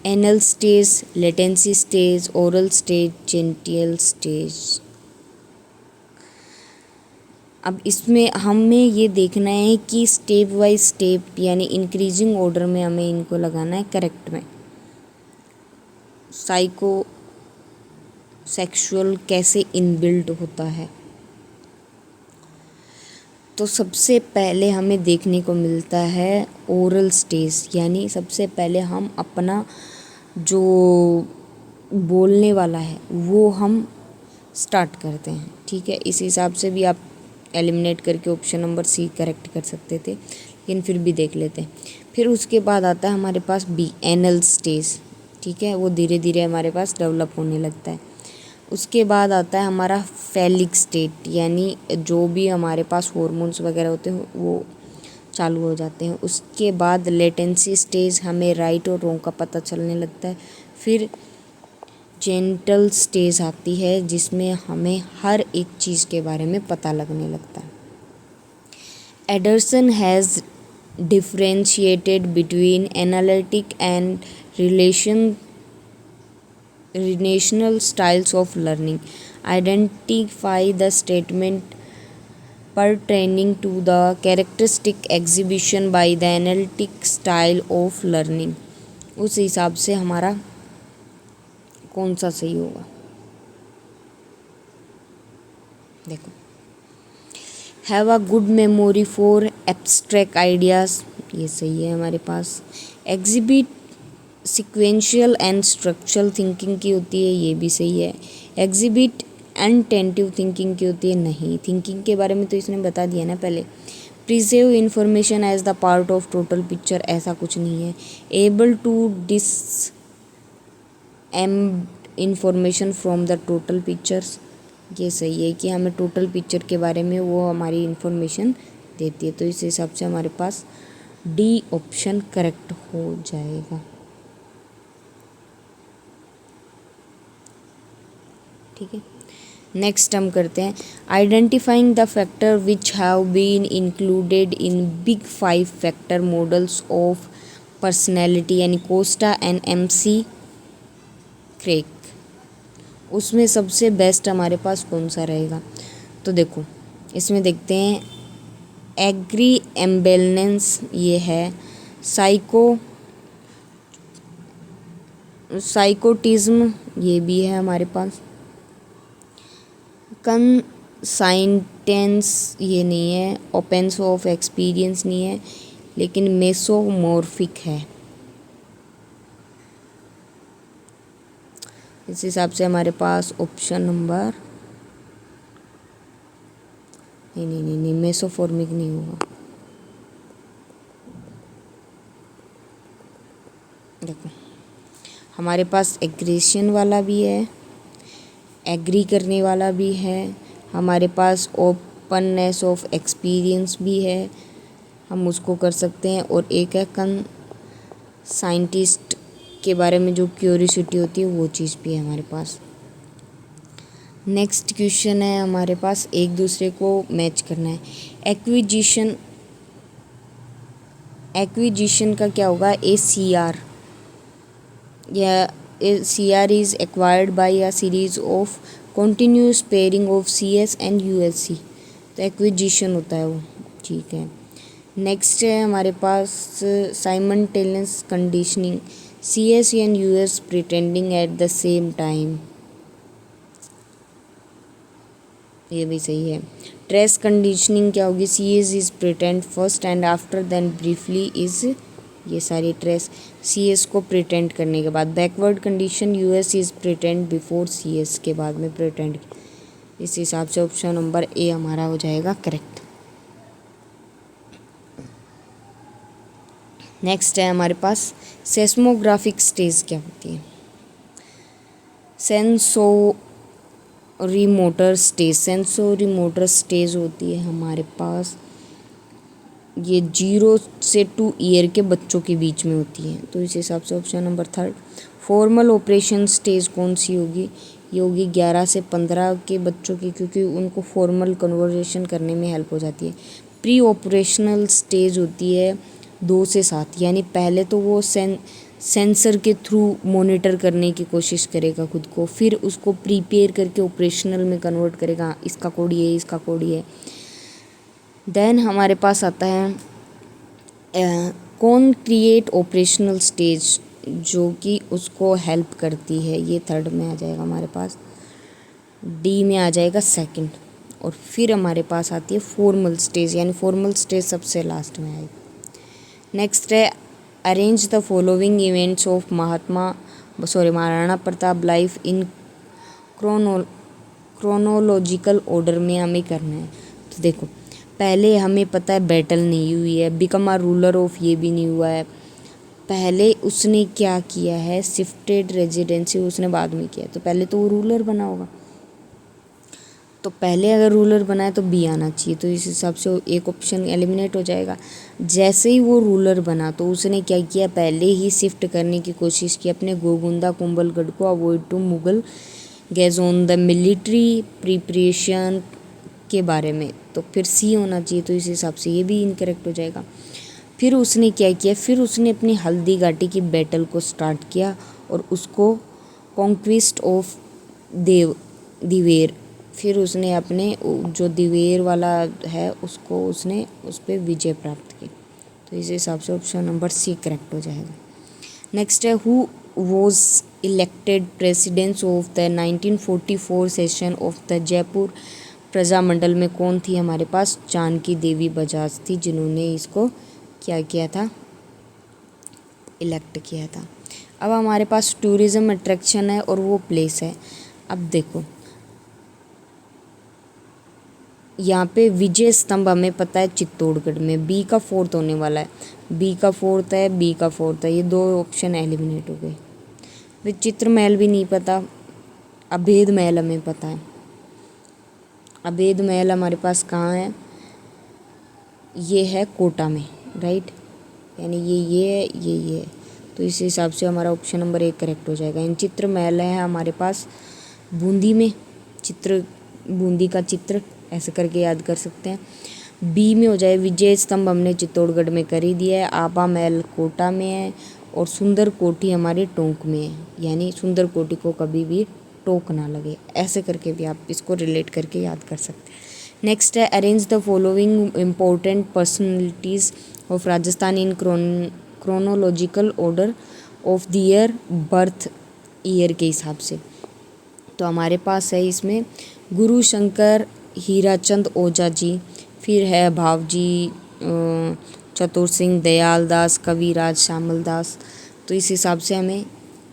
anal stage, latency stage, oral stage, genital stage. अब इसमें हमें ये देखना है कि स्टेप बाय स्टेप यानी इंक्रीजिंग ऑर्डर में हमें इनको लगाना है करेक्ट में। साइको सेक्सुअल कैसे इनबिल्ट होता है, तो सबसे पहले हमें देखने को मिलता है ओरल स्टेज, यानी सबसे पहले हम अपना जो बोलने वाला है वो हम स्टार्ट करते हैं, ठीक है। इस हिसाब से भी आप एलिमिनेट करके ऑप्शन नंबर सी करेक्ट कर सकते थे, लेकिन फिर भी देख लेते हैं। फिर उसके बाद आता है हमारे पास बी एनल स्टेज, ठीक है, वो धीरे धीरे हमारे पास डेवलप होने लगता है। उसके बाद आता है हमारा फेलिक स्टेट, यानी जो भी हमारे पास हॉर्मोन्स वगैरह होते हैं वो चालू हो जाते हैं। उसके बाद लेटेंसी स्टेज, हमें राइट और रॉन्ग का पता चलने लगता है। फिर जेंटल स्टेज आती है जिसमें हमें हर एक चीज़ के बारे में पता लगने लगता है। Anderson has differentiated between analytic and relational styles of learning. Identify the statement pertaining to the characteristic exhibition by the analytic style of learning. उस हिसाब से हमारा कौन सा सही होगा, देखो have a good memory for abstract ideas, ये सही है हमारे पास। Exhibit sequential and structural thinking की होती है, ये भी सही है। एग्जिबिट अनटेंटिव थिंकिंग की होती है? नहीं, थिंकिंग के बारे में तो इसने बता दिया ना पहले। Preserve information as the part of total picture, ऐसा कुछ नहीं है। Able to dis M information from the total pictures, ये सही है कि हमें टोटल पिक्चर के बारे में वो हमारी इन्फॉर्मेशन देती है। तो इस हिसाब से हमारे पास डी ऑप्शन करेक्ट हो जाएगा। ठीक है, नेक्स्ट हम करते हैं identifying the factor which have been included in big 5 factor models of personality, यानी कोस्टा एंड MC क्रेक। उसमें सबसे बेस्ट हमारे पास कौन सा रहेगा? तो देखो इसमें देखते हैं, एग्री एम्बेलेंस ये है, साइकोटिज्म ये भी है हमारे पास, कंसाइटेंस ये नहीं है, ओपेंस ऑफ एक्सपीरियंस नहीं है, लेकिन मेसोमॉर्फिक है। इस हिसाब से हमारे पास ऑप्शन नंबर नहीं मेसोफॉर्मिक नहीं होगा। देखो हमारे पास एग्रेशन वाला भी है, एग्री करने वाला भी है, हमारे पास ओपननेस ऑफ एक्सपीरियंस भी है, हम उसको कर सकते हैं, और एक है साइंटिस्ट के बारे में जो क्यूरियोसिटी होती है वो चीज़ भी है हमारे पास। नेक्स्ट क्वेश्चन है हमारे पास, एक दूसरे को मैच करना है। एक्विजिशन का क्या होगा? ACR, या CR is acquired by a series of continuous pairing of CS and USC, तो एक्विजिशन होता है वो। ठीक है, नेक्स्ट है हमारे पास simultaneous conditioning, CS and US pretending at the same time, ये भी सही है। ट्रेस कंडीशनिंग क्या होगी? CS is pretend first and after then briefly is, ये सारी ट्रेस CS को प्रिटेंड करने के बाद। Backward condition US is pretend before CS, के बाद में प्रिटेंड। इस हिसाब से ऑप्शन नंबर A हमारा हो जाएगा करेक्ट। नेक्स्ट है हमारे पास सेस्मोग्राफिक स्टेज क्या होती है? सेंसोरी मोटर स्टेज होती है हमारे पास, ये 0 से 2 ईयर के बच्चों के बीच में होती है, तो इस हिसाब से option number 3। Formal operation stage कौन सी होगी? ये होगी 11 से 15 के बच्चों की, क्योंकि उनको फॉर्मल कन्वर्सेशन करने में हेल्प हो जाती है। प्री ऑपरेशनल स्टेज होती है 2 से 7, यानी पहले तो वो सेंसर के थ्रू मॉनिटर करने की कोशिश करेगा खुद को, फिर उसको प्रिपेयर करके ऑपरेशनल में कन्वर्ट करेगा, इसका कोड ये, इसका कोड ये। देन हमारे पास आता है कौन क्रिएट ऑपरेशनल स्टेज, जो कि उसको हेल्प करती है, ये 3rd में आ जाएगा हमारे पास। D में आ जाएगा 2nd, और फिर हमारे पास आती है फॉर्मल स्टेज, यानी फॉर्मल स्टेज सबसे लास्ट में आएगी। नेक्स्ट है arrange the following events of Maharana Pratap life in chronological order में हमें करना है। तो देखो पहले हमें पता है बैटल नहीं हुई है, बिकम अ रूलर ऑफ ये भी नहीं हुआ है, पहले उसने क्या किया है, शिफ्टेड रेजिडेंसी उसने बाद में किया, तो पहले तो वो रूलर बना होगा, तो पहले अगर रूलर बना है तो B आना चाहिए, तो इस हिसाब से एक ऑप्शन एलिमिनेट हो जाएगा। जैसे ही वो रूलर बना तो उसने क्या किया, पहले ही शिफ्ट करने की कोशिश की अपने गोगुंदा कुंभलगढ़ को, avoid to Mughal gaze on the military preparation के बारे में, तो फिर C होना चाहिए, तो इस हिसाब से ये भी इनकरेक्ट हो जाएगा। फिर उसने क्या किया, फिर उसने अपनी हल्दी घाटी की बैटल को स्टार्ट किया और उसको कॉन्क्विस्ट ऑफ दिवेर, फिर उसने अपने जो दिवेर वाला है उसको उसने उस पर विजय प्राप्त की, तो इस हिसाब से ऑप्शन नंबर C करेक्ट हो जाएगा। नेक्स्ट है who was elected president of the 1944 session of the Jaipur Prajamandal में कौन थी? हमारे पास जानकी देवी बजाज थी, जिन्होंने इसको क्या किया था, इलेक्ट किया था। अब हमारे पास टूरिज़्म अट्रैक्शन है और वो प्लेस है। अब देखो यहाँ पे विजय स्तंभ हमें पता है चित्तौड़गढ़ में, बी का फोर्थ होने वाला है, बी का फोर्थ है, बी का फोर्थ है, ये दो ऑप्शन एलिमिनेट हो गए। विचित्र महल भी नहीं पता, अभेद महल हमें पता है। अभेद महल हमारे पास कहाँ है, ये है कोटा में, राइट, यानी ये है, ये है। तो इस हिसाब से हमारा ऑप्शन नंबर 1 करेक्ट हो जाएगा। इन चित्र महल है हमारे पास बूंदी में, चित्र बूंदी का चित्र ऐसे करके याद कर सकते हैं। बी में हो जाए विजय स्तंभ, हमने चित्तौड़गढ़ में कर ही दिया है। आभा महल कोटा में है और सुंदर कोठी हमारे टोंक में है, यानी सुंदर कोठी को कभी भी टोक ना लगे, ऐसे करके भी आप इसको रिलेट करके याद कर सकते हैं। नेक्स्ट है arrange the following important personalities of Rajasthan in chronological order of the year, birth year के हिसाब से। तो हमारे पास है इसमें गुरु शंकर हीराचंद ओझा जी, फिर है भावजी चतुर सिंह, दयाल दास, कविराज, श्यामल दास। तो इस हिसाब से हमें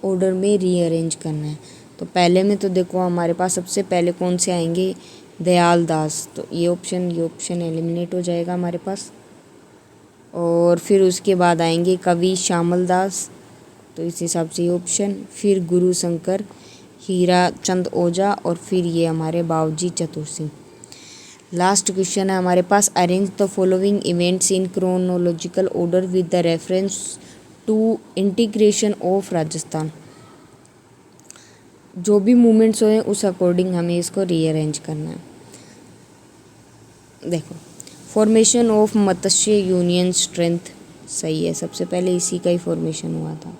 ऑर्डर में रीअरेंज करना है। तो पहले में तो देखो हमारे पास सबसे पहले कौन से आएंगे, दयाल दास, तो ये ऑप्शन एलिमिनेट हो जाएगा हमारे पास। और फिर उसके बाद आएंगे कवि श्यामल दास, तो इस हिसाब से ये ऑप्शन, फिर गुरु शंकर हीराचंद ओझा और फिर ये हमारे बावजी चतुर सिंह। लास्ट क्वेश्चन है हमारे पास arrange the following events in chronological order with the reference to integration of Rajasthan. जो भी मूवमेंट्स हुए उस अकॉर्डिंग हमें इसको रीअरेंज करना है। देखो, formation of Matsya union strength सही है, सबसे पहले इसी का ही फॉर्मेशन हुआ था।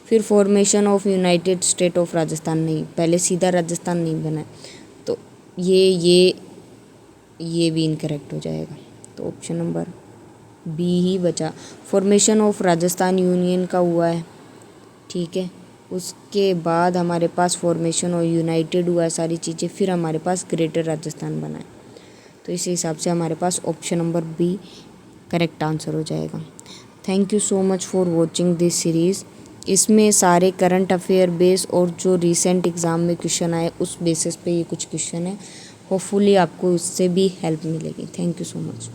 फिर formation of United state of Rajasthan, नहीं, पहले सीधा राजस्थान नहीं बना है, तो ये भी इनकरेक्ट हो जाएगा। तो ऑप्शन नंबर बी ही बचा। फॉर्मेशन ऑफ राजस्थान यूनियन का हुआ है, ठीक है, उसके बाद हमारे पास फॉर्मेशन और यूनाइटेड हुआ है सारी चीज़ें, फिर हमारे पास ग्रेटर राजस्थान बना है। तो इस हिसाब से हमारे पास option number B correct answer हो जाएगा। Thank you so much for watching this series. इसमें सारे करंट अफेयर बेस और जो रिसेंट एग्ज़ाम में क्वेश्चन आए उस बेसिस पे ये कुछ क्वेश्चन है, होपफुली आपको उससे भी हेल्प मिलेगी। Thank you so much.